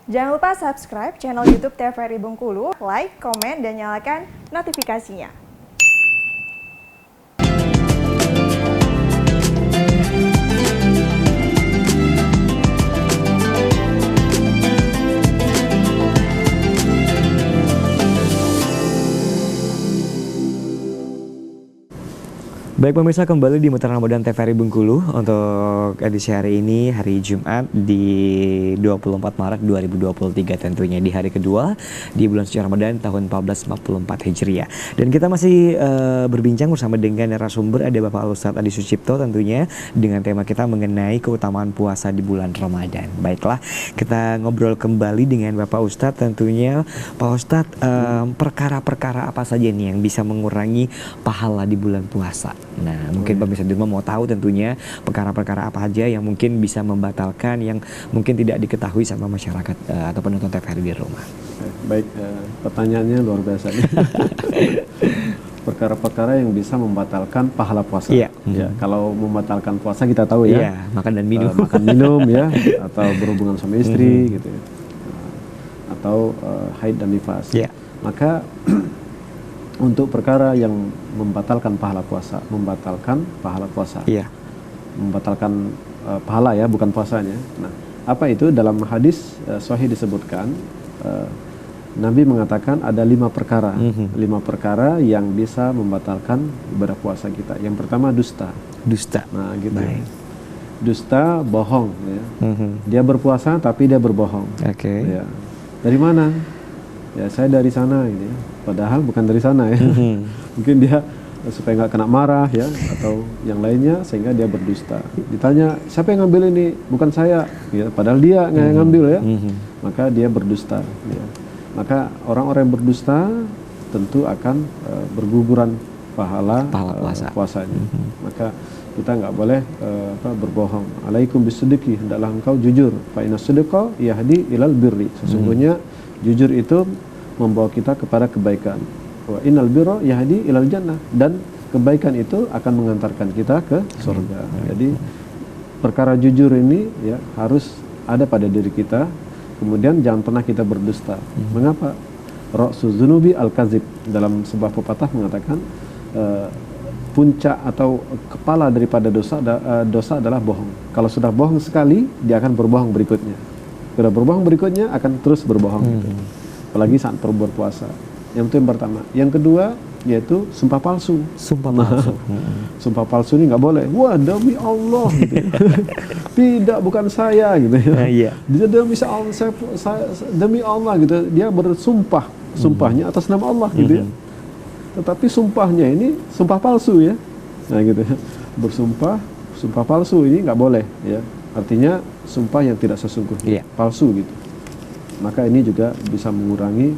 Jangan lupa subscribe channel YouTube TVRI Bengkulu, like, komen, dan nyalakan notifikasinya. Baik pemirsa, kembali di Mutiara Ramadan TVRI Bengkulu untuk edisi hari ini, hari Jumat di 24 Maret 2023 tentunya, di hari kedua di bulan suci Ramadan tahun 1444 Hijriah. Dan kita masih berbincang bersama dengan narasumber, ada Bapak Al-Ustadz Adi Sucipto tentunya, dengan tema kita mengenai keutamaan puasa di bulan Ramadan. Baiklah, kita ngobrol kembali dengan Bapak Ustadz tentunya. Pak Ustadz, perkara-perkara apa saja nih yang bisa mengurangi pahala di bulan puasa? Nah, mungkin pemirsa di rumah mau tahu tentunya perkara-perkara apa aja yang mungkin bisa membatalkan, yang mungkin tidak diketahui sama masyarakat atau penonton TVRI di rumah. Baik, pertanyaannya luar biasa. Perkara-perkara yang bisa membatalkan pahala puasa. Iya. Ya, kalau membatalkan puasa kita tahu ya. Iya, makan dan minum. Makan minum ya, atau berhubungan sama istri gitu ya. Atau haid dan nifas. Iya. Maka untuk perkara yang membatalkan pahala puasa, Iya. membatalkan pahala ya, bukan puasanya. Nah, apa itu? Dalam hadis sahih disebutkan, Nabi mengatakan ada 5 perkara, 5 perkara yang bisa membatalkan ibadah puasa kita. Yang pertama dusta. Nah, gitu. Baik. Dusta, bohong. Ya. Dia berpuasa tapi dia berbohong. Oke. Ya. Dari mana? Ya, saya dari sana gitu ya. Padahal bukan dari sana ya. Mungkin dia supaya nggak kena marah ya, atau yang lainnya, sehingga dia berdusta. Ditanya, siapa yang ngambil ini? Bukan saya ya, padahal dia yang ngambil ya. Maka dia berdusta ya. Maka orang-orang yang berdusta tentu akan berguguran pahala puasanya. Maka kita nggak boleh berbohong. Alaikum bisidqi, hendaklah engkau jujur. Fa inna sidqa yahdi ilal birri. Sesungguhnya jujur itu membawa kita kepada kebaikan. Wa innal birra yahdi ilal jannah, dan kebaikan itu akan mengantarkan kita ke surga. Jadi perkara jujur ini ya harus ada pada diri kita. Kemudian jangan pernah kita berdusta. Mengapa? Ra'su dzunubi al-kadzib. Dalam sebuah pepatah mengatakan puncak atau kepala daripada dosa adalah bohong. Kalau sudah bohong sekali, dia akan berbohong berikutnya. Sudah berbohong berikutnya akan terus berbohong gitu. Apalagi saat berpuasa. Yang itu yang pertama. Yang kedua yaitu sumpah palsu. Sumpah palsu ini nggak boleh. Wah, demi Allah gitu. Tidak, bukan saya gitu ya. Iya. Dia demi Allah, demi Allah gitu. Dia bersumpah, sumpahnya atas nama Allah gitu ya. Tetapi sumpahnya ini sumpah palsu ya. Nah gitu ya. Sumpah palsu ini nggak boleh ya. Artinya sumpah yang tidak sesungguhnya, palsu gitu. Maka ini juga bisa mengurangi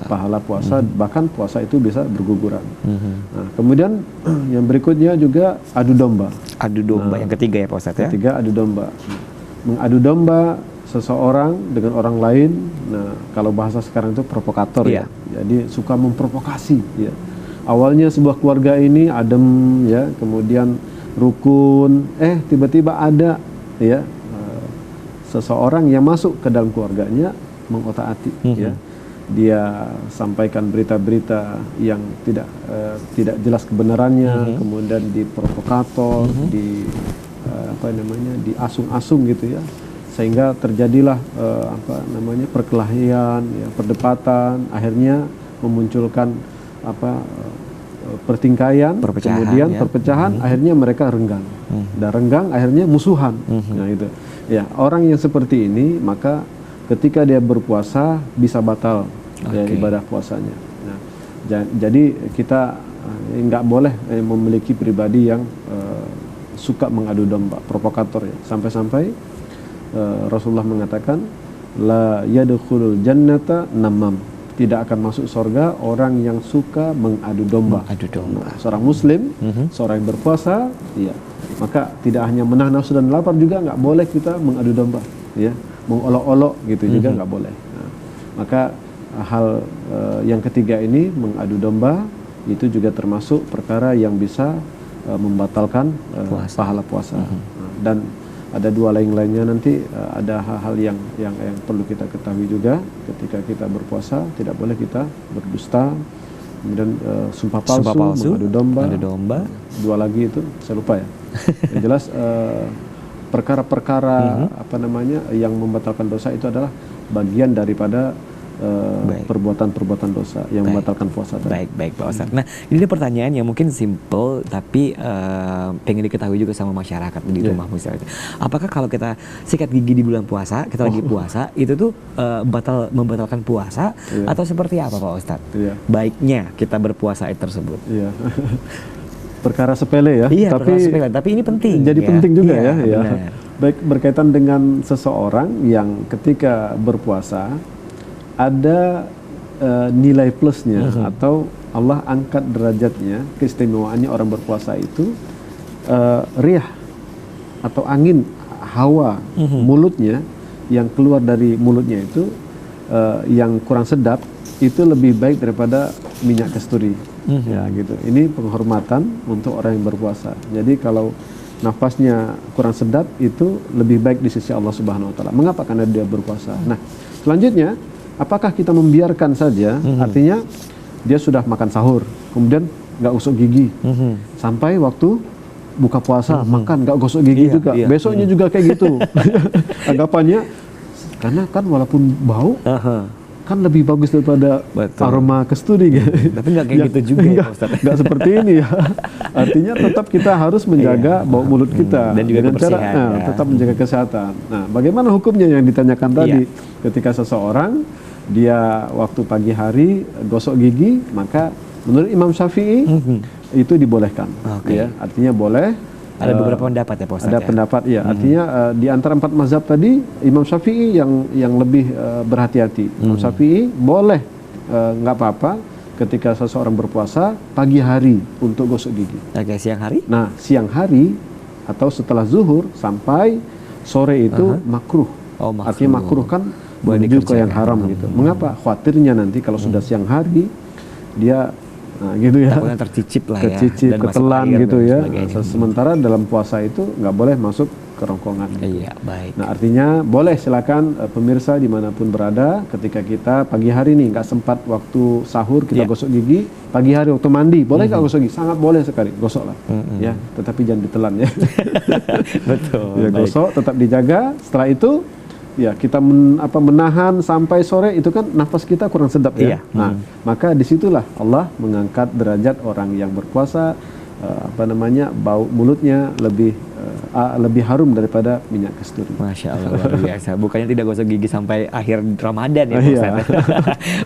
pahala puasa, bahkan puasa itu bisa berguguran. Nah, kemudian yang berikutnya juga adu domba. Yang ketiga ya Pak Ustadz ya. Ketiga, adu domba. Mengadu domba seseorang dengan orang lain. Nah, kalau bahasa sekarang itu provokator ya. Jadi suka memprovokasi ya. Awalnya sebuah keluarga ini adem ya, kemudian rukun, tiba-tiba ada ya seseorang yang masuk ke dalam keluarganya mengotak-atik ya. Dia sampaikan berita-berita yang tidak jelas kebenarannya, kemudian diprovokator, diasung-asung gitu ya. Sehingga terjadilah perkelahian ya, perdebatan, akhirnya memunculkan pertikaian, kemudian perpecahan, akhirnya mereka renggang. Dan renggang akhirnya musuhan. Nah itu. Ya, orang yang seperti ini maka ketika dia berpuasa bisa batal ya, ibadah puasanya. Nah, jadi kita nggak boleh memiliki pribadi yang suka mengadu domba, provokator ya. Sampai-sampai Rasulullah mengatakan la yadkhulul jannata namam. Tidak akan masuk surga orang yang suka mengadu domba. Nah, seorang muslim, seorang yang berpuasa, ya, maka tidak hanya menahan nafsu dan lapar, juga nggak boleh kita mengadu domba, ya, mengolok-olok gitu juga nggak boleh. Nah, maka hal yang ketiga ini, mengadu domba, itu juga termasuk perkara yang bisa membatalkan pahala puasa. Dan ada dua lain-lainnya nanti ada hal-hal yang perlu kita ketahui juga ketika kita berpuasa. Tidak boleh kita berdusta, kemudian sumpah palsu, mengadu domba. Dua lagi itu saya lupa ya. Yang jelas perkara-perkara yang membatalkan dosa itu adalah bagian daripada perbuatan-perbuatan dosa yang membatalkan puasa tadi. Baik Pak Ustadz. Nah, ini ada pertanyaan yang mungkin simple tapi pengen diketahui juga sama masyarakat di rumah misalnya. Apakah kalau kita sikat gigi di bulan puasa, kita lagi puasa, itu tuh membatalkan puasa atau seperti apa Pak Ustadz? Baiknya kita berpuasa tersebut. Iya. Perkara sepele ya, tapi ini penting. Jadi penting juga ya. Benar. Baik, berkaitan dengan seseorang yang ketika berpuasa ada nilai plusnya atau Allah angkat derajatnya, keistimewaannya orang berpuasa itu riyah atau angin hawa mulutnya yang keluar dari mulutnya itu yang kurang sedap itu lebih baik daripada minyak kasturi. Ya gitu. Ini penghormatan untuk orang yang berpuasa. Jadi kalau nafasnya kurang sedap itu lebih baik di sisi Allah Subhanahu wa taala. Mengapa? Karena dia berpuasa. Nah, selanjutnya apakah kita membiarkan saja? Artinya dia sudah makan sahur, kemudian nggak gosok gigi sampai waktu buka puasa makan nggak gosok gigi juga. Besoknya juga kayak gitu. Anggapannya karena kan walaupun bau kan lebih bagus daripada aroma kasturi gitu. Tapi nggak kayak gitu juga nggak seperti ini ya. Artinya tetap kita harus menjaga bau mulut kita dan juga dengan cara tetap menjaga kesehatan. Nah, bagaimana hukumnya yang ditanyakan tadi? Ketika seseorang dia waktu pagi hari gosok gigi, maka menurut Imam Syafi'i itu dibolehkan. Ya, artinya boleh. Ada beberapa pendapat ya Pak Ustadz. Ada pendapat ya. Artinya di antara 4 mazhab tadi Imam Syafi'i yang lebih berhati-hati. Imam Syafi'i boleh nggak apa-apa ketika seseorang berpuasa pagi hari untuk gosok gigi. Oke, siang hari? Nah, siang hari atau setelah zuhur sampai sore itu makruh. Artinya makruh kan menuju ke yang haram gitu. Mengapa? Khawatirnya nanti kalau sudah siang hari dia gitu ya, takutnya tercicip lah ya, tercicip, ketelan gitu ya. Sementara gitu. dalam puasa itu nggak boleh masuk kerongkongan. Iya, baik. Nah, artinya boleh silakan pemirsa dimanapun berada, ketika kita pagi hari nih nggak sempat waktu sahur kita gosok gigi, pagi hari waktu mandi boleh nggak gosok gigi? Sangat boleh sekali, gosok lah. Ya, tetapi jangan ditelan ya. Betul. Ya, gosok tetap dijaga. Setelah itu ya kita menahan sampai sore itu kan nafas kita kurang sedap ya. Nah, maka disitulah Allah mengangkat derajat orang yang berpuasa, bau mulutnya lebih harum daripada minyak kasturi. Masya Allah, luar biasa. Bukannya tidak gosok gigi sampai akhir Ramadan ya Pak Ustadz.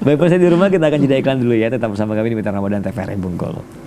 Baik, Pak, di rumah kita akan jeda iklan dulu ya. Tetap bersama kami di Mitra Ramadan TVRI Bengkulu.